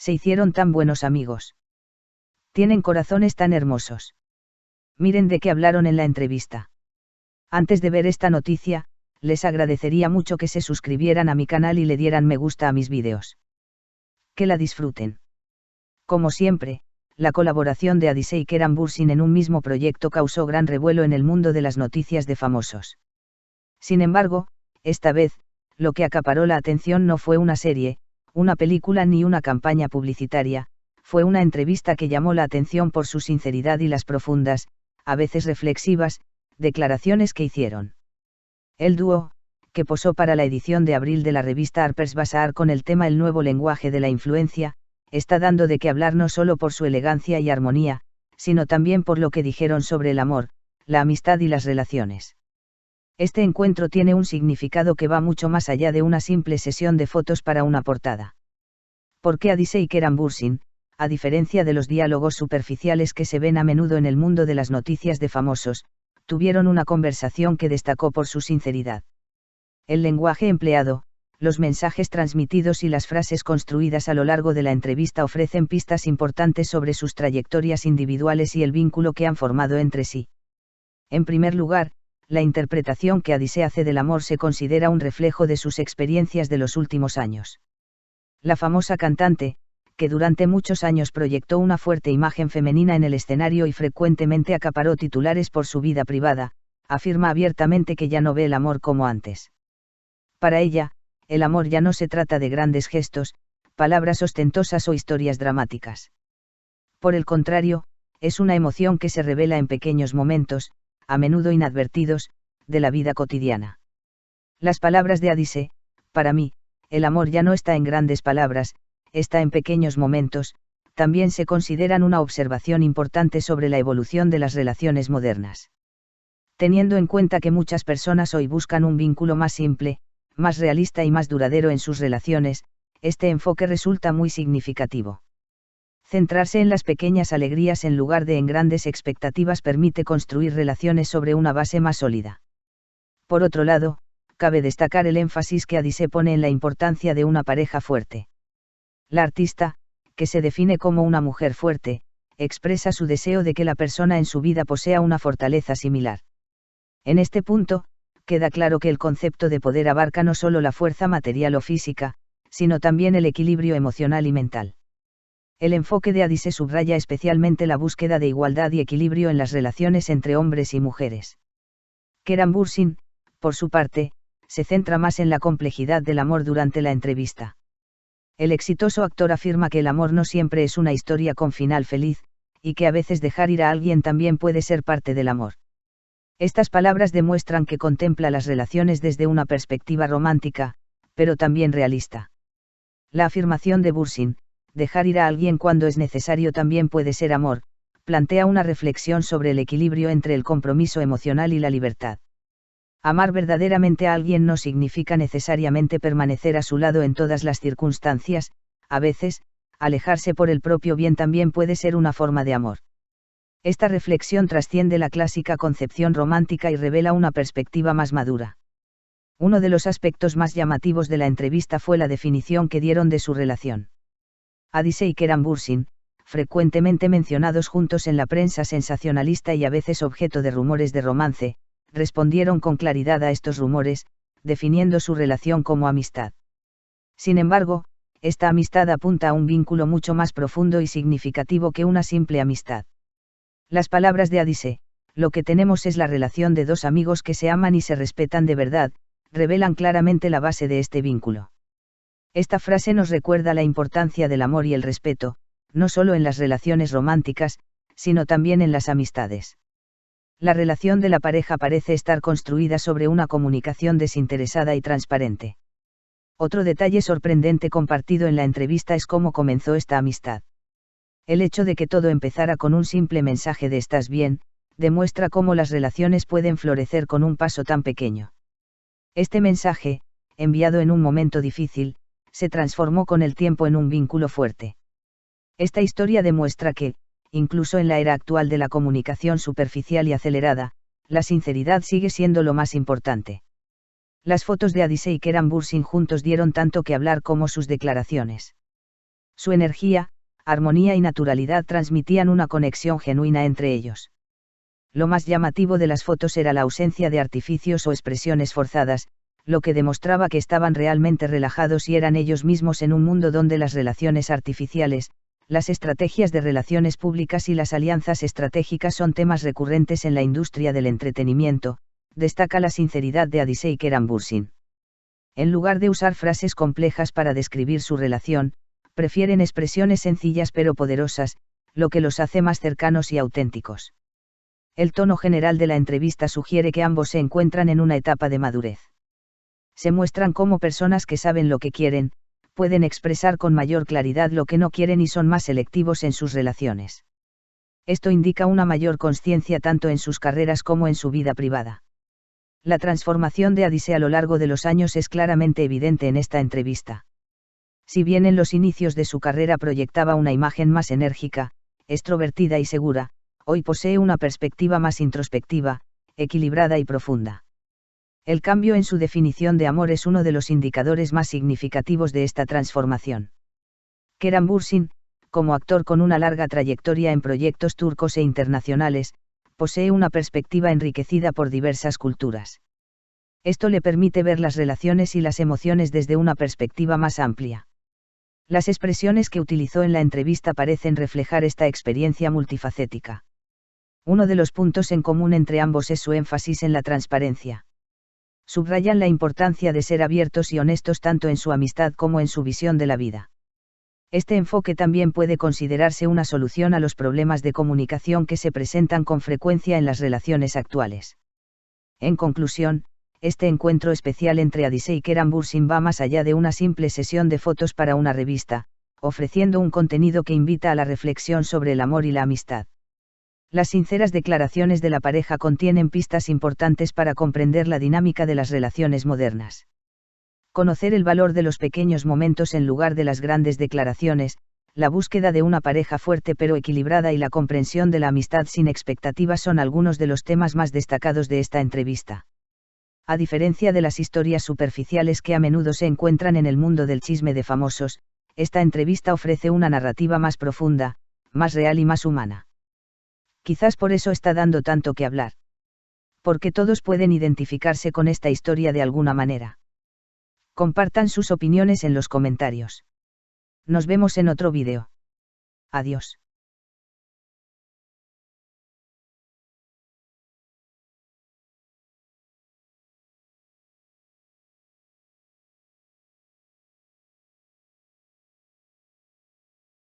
Se hicieron tan buenos amigos. Tienen corazones tan hermosos. Miren de qué hablaron en la entrevista. Antes de ver esta noticia, les agradecería mucho que se suscribieran a mi canal y le dieran me gusta a mis vídeos. Que la disfruten. Como siempre, la colaboración de Addisee y Keran Bürsin en un mismo proyecto causó gran revuelo en el mundo de las noticias de famosos. Sin embargo, esta vez, lo que acaparó la atención no fue una serie, una película ni una campaña publicitaria, fue una entrevista que llamó la atención por su sinceridad y las profundas, a veces reflexivas, declaraciones que hicieron. El dúo, que posó para la edición de abril de la revista Harper's Bazaar con el tema El nuevo lenguaje de la influencia, está dando de qué hablar no solo por su elegancia y armonía, sino también por lo que dijeron sobre el amor, la amistad y las relaciones. Este encuentro tiene un significado que va mucho más allá de una simple sesión de fotos para una portada. Porque Addisee y Keran Bürsin, a diferencia de los diálogos superficiales que se ven a menudo en el mundo de las noticias de famosos, tuvieron una conversación que destacó por su sinceridad. El lenguaje empleado, los mensajes transmitidos y las frases construidas a lo largo de la entrevista ofrecen pistas importantes sobre sus trayectorias individuales y el vínculo que han formado entre sí. En primer lugar, la interpretación que Addisee hace del amor se considera un reflejo de sus experiencias de los últimos años. La famosa cantante, que durante muchos años proyectó una fuerte imagen femenina en el escenario y frecuentemente acaparó titulares por su vida privada, afirma abiertamente que ya no ve el amor como antes. Para ella, el amor ya no se trata de grandes gestos, palabras ostentosas o historias dramáticas. Por el contrario, es una emoción que se revela en pequeños momentos, a menudo inadvertidos, de la vida cotidiana. Las palabras de Addisee: para mí, el amor ya no está en grandes palabras, está en pequeños momentos, también se consideran una observación importante sobre la evolución de las relaciones modernas. Teniendo en cuenta que muchas personas hoy buscan un vínculo más simple, más realista y más duradero en sus relaciones, este enfoque resulta muy significativo. Centrarse en las pequeñas alegrías en lugar de en grandes expectativas permite construir relaciones sobre una base más sólida. Por otro lado, cabe destacar el énfasis que Addisee pone en la importancia de una pareja fuerte. La artista, que se define como una mujer fuerte, expresa su deseo de que la persona en su vida posea una fortaleza similar. En este punto, queda claro que el concepto de poder abarca no solo la fuerza material o física, sino también el equilibrio emocional y mental. El enfoque de Addisee subraya especialmente la búsqueda de igualdad y equilibrio en las relaciones entre hombres y mujeres. Keran Bürsin, por su parte, se centra más en la complejidad del amor durante la entrevista. El exitoso actor afirma que el amor no siempre es una historia con final feliz, y que a veces dejar ir a alguien también puede ser parte del amor. Estas palabras demuestran que contempla las relaciones desde una perspectiva romántica, pero también realista. La afirmación de Bürsin: dejar ir a alguien cuando es necesario también puede ser amor, plantea una reflexión sobre el equilibrio entre el compromiso emocional y la libertad. Amar verdaderamente a alguien no significa necesariamente permanecer a su lado en todas las circunstancias, a veces, alejarse por el propio bien también puede ser una forma de amor. Esta reflexión trasciende la clásica concepción romántica y revela una perspectiva más madura. Uno de los aspectos más llamativos de la entrevista fue la definición que dieron de su relación. Addisee y Keran Bürsin, frecuentemente mencionados juntos en la prensa sensacionalista y a veces objeto de rumores de romance, respondieron con claridad a estos rumores, definiendo su relación como amistad. Sin embargo, esta amistad apunta a un vínculo mucho más profundo y significativo que una simple amistad. Las palabras de Addisee: lo que tenemos es la relación de dos amigos que se aman y se respetan de verdad, revelan claramente la base de este vínculo. Esta frase nos recuerda la importancia del amor y el respeto, no solo en las relaciones románticas, sino también en las amistades. La relación de la pareja parece estar construida sobre una comunicación desinteresada y transparente. Otro detalle sorprendente compartido en la entrevista es cómo comenzó esta amistad. El hecho de que todo empezara con un simple mensaje de «¿estás bien?», demuestra cómo las relaciones pueden florecer con un paso tan pequeño. Este mensaje, enviado en un momento difícil, se transformó con el tiempo en un vínculo fuerte. Esta historia demuestra que, incluso en la era actual de la comunicación superficial y acelerada, la sinceridad sigue siendo lo más importante. Las fotos de Addisee y Keran Bürsin juntos dieron tanto que hablar como sus declaraciones. Su energía, armonía y naturalidad transmitían una conexión genuina entre ellos. Lo más llamativo de las fotos era la ausencia de artificios o expresiones forzadas, lo que demostraba que estaban realmente relajados y eran ellos mismos en un mundo donde las relaciones artificiales, las estrategias de relaciones públicas y las alianzas estratégicas son temas recurrentes en la industria del entretenimiento, destaca la sinceridad de Adisei Kerambursin. En lugar de usar frases complejas para describir su relación, prefieren expresiones sencillas pero poderosas, lo que los hace más cercanos y auténticos. El tono general de la entrevista sugiere que ambos se encuentran en una etapa de madurez. Se muestran como personas que saben lo que quieren, pueden expresar con mayor claridad lo que no quieren y son más selectivos en sus relaciones. Esto indica una mayor consciencia tanto en sus carreras como en su vida privada. La transformación de Adisei a lo largo de los años es claramente evidente en esta entrevista. Si bien en los inicios de su carrera proyectaba una imagen más enérgica, extrovertida y segura, hoy posee una perspectiva más introspectiva, equilibrada y profunda. El cambio en su definición de amor es uno de los indicadores más significativos de esta transformación. Kerambursin, como actor con una larga trayectoria en proyectos turcos e internacionales, posee una perspectiva enriquecida por diversas culturas. Esto le permite ver las relaciones y las emociones desde una perspectiva más amplia. Las expresiones que utilizó en la entrevista parecen reflejar esta experiencia multifacética. Uno de los puntos en común entre ambos es su énfasis en la transparencia. Subrayan la importancia de ser abiertos y honestos tanto en su amistad como en su visión de la vida. Este enfoque también puede considerarse una solución a los problemas de comunicación que se presentan con frecuencia en las relaciones actuales. En conclusión, este encuentro especial entre Adisei y Kerambursin va más allá de una simple sesión de fotos para una revista, ofreciendo un contenido que invita a la reflexión sobre el amor y la amistad. Las sinceras declaraciones de la pareja contienen pistas importantes para comprender la dinámica de las relaciones modernas. Conocer el valor de los pequeños momentos en lugar de las grandes declaraciones, la búsqueda de una pareja fuerte pero equilibrada y la comprensión de la amistad sin expectativas son algunos de los temas más destacados de esta entrevista. A diferencia de las historias superficiales que a menudo se encuentran en el mundo del chisme de famosos, esta entrevista ofrece una narrativa más profunda, más real y más humana. Quizás por eso está dando tanto que hablar. Porque todos pueden identificarse con esta historia de alguna manera. Compartan sus opiniones en los comentarios. Nos vemos en otro vídeo. Adiós.